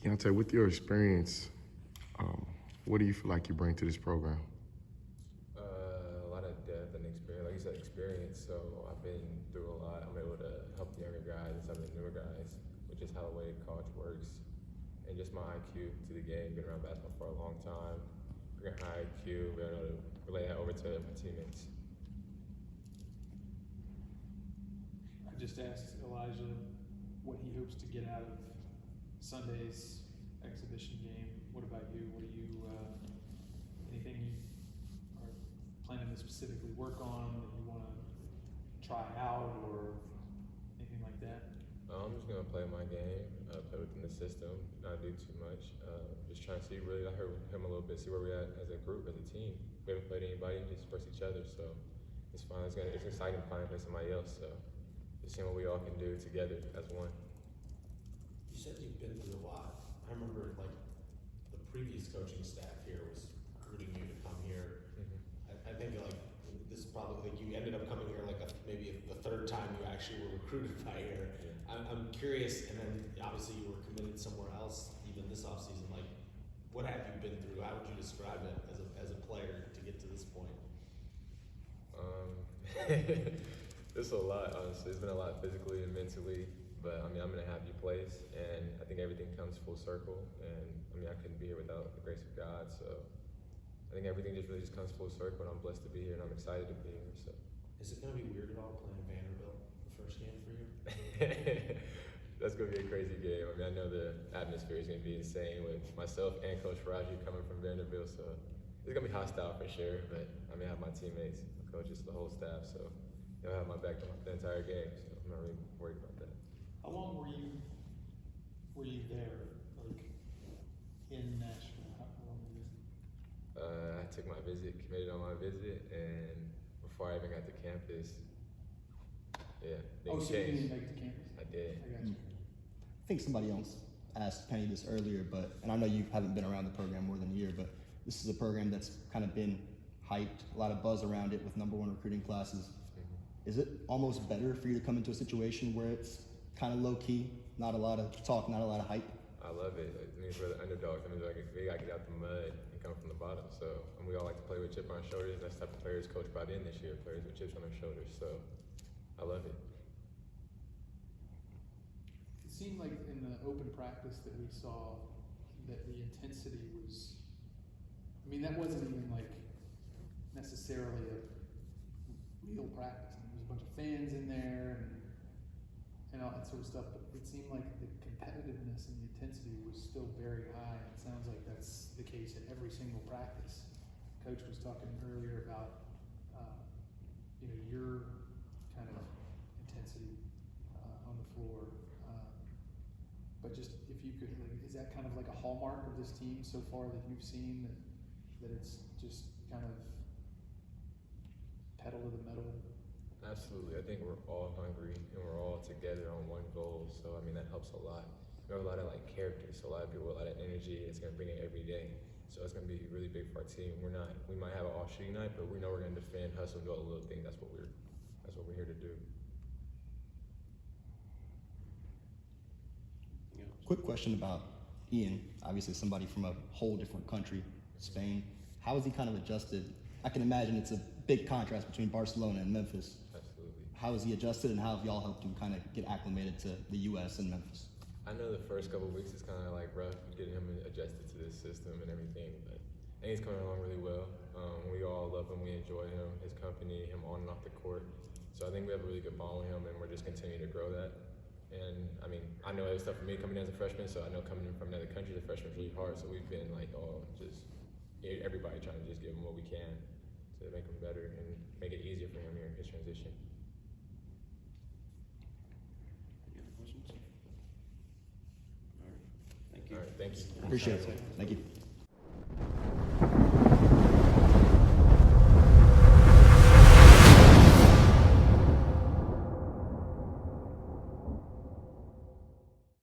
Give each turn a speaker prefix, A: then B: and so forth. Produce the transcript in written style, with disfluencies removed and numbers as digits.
A: Keonte, with your experience, what do you feel like you bring to this program?
B: A lot of depth and experience, like you said, experience. So I've been through a lot. I'm able to help the younger guys and some of the newer guys, which is how the way college works. And just my IQ to the game, been around basketball for a long time. Bring a high IQ, being able to relay that over to my teammates.
C: I just asked Elijah what he hopes to get out of Sunday's exhibition game. What about you? What do you, anything you are planning to specifically work on that you want to try out or anything like that?
B: I'm just going to play my game, play within the system, not do too much. Just trying to see, really, I heard him a little bit, see where we're at as a group, as a team. We haven't played anybody, just versus each other, so it's fun. It's exciting playing against somebody else, so just seeing what we all can do together as one.
D: You said you've been through a lot. I remember, like, the previous coaching staff here was recruiting you to come here. I think, like, this is probably, like, you ended up coming here, like, maybe the third time you actually were recruited by here.
B: Yeah.
D: I'm curious, and then, obviously, you were committed somewhere else, even this offseason. Like, what have you been through? How would you describe it as a player to get to this point?
B: There's a lot, honestly. It's been a lot physically and mentally. But I mean, I'm in a happy place, and I think everything comes full circle. And I mean, I couldn't be here without the grace of God. So I think everything just really just comes full circle, and I'm blessed to be here, and I'm excited to be here. So
D: is it going to be weird at all playing Vanderbilt the first game for you?
B: That's going to be a crazy game. I mean, I know the atmosphere is going to be insane with myself and Coach Faraji coming from Vanderbilt. So it's going to be hostile for sure. But I mean, I have my teammates, my coaches, the whole staff. So they'll have my back the entire game. So I'm not really worried about that.
C: How long were you there, like, in Nashville? How long were you?
B: I took my visit, committed on my visit, and before I even got to campus, yeah, things
C: so you
B: changed.
C: didn't make it to campus?
B: I did.
C: I got you.
E: I think somebody else asked Penny this earlier, and I know you haven't been around the program more than a year, but this is a program that's kind of been hyped, a lot of buzz around it with #1 recruiting classes. Is it almost better for you to come into a situation where it's kind of low key, not a lot of talk, not a lot of hype?
B: I love it. It means we're the underdogs. It means we got to get out the mud and come from the bottom. So, and we all like to play with chip on our shoulders. That's the type of players Coach brought in this year, players with chips on their shoulders. So, I love it.
C: It seemed like in the open practice that we saw that the intensity was, I mean, that wasn't even like necessarily a real practice. I mean, there was a bunch of fans in there and all that sort of stuff, but it seemed like the competitiveness and the intensity was still very high. It sounds like that's the case at every single practice. Coach was talking earlier about, your kind of intensity on the floor. But just if you could, like, is that kind of like a hallmark of this team so far that you've seen, that it's just kind of pedal to the metal?
B: Absolutely. I think we're all hungry and we're all together on one goal. So, I mean, that helps a lot. We have a lot of characters, so a lot of people with a lot of energy. It's going to bring it every day. So it's going to be really big for our team. We might have an off shooting night, but we know we're going to defend, hustle, do all the little things. That's what we're here to do.
E: Quick question about Ian, obviously somebody from a whole different country, Spain. How has he kind of adjusted? I can imagine it's a big contrast between Barcelona and Memphis.
B: Absolutely.
E: How has he adjusted, and how have y'all helped him kind of get acclimated to the U.S. and Memphis?
B: I know the first couple of weeks is kind of rough getting him adjusted to this system and everything, but I think he's coming along really well. We all love him, we enjoy him, his company, him on and off the court. So I think we have a really good bond with him, and we're just continuing to grow that. And I mean, I know it was tough for me coming in as a freshman, so I know coming in from another country as a freshman is really hard. So we've been everybody trying to just give him what we can to make him better and make it easier for him here in his transition.
F: Any other questions? All right. Thank you.
B: All right, thank you.
E: Appreciate it. Thank you.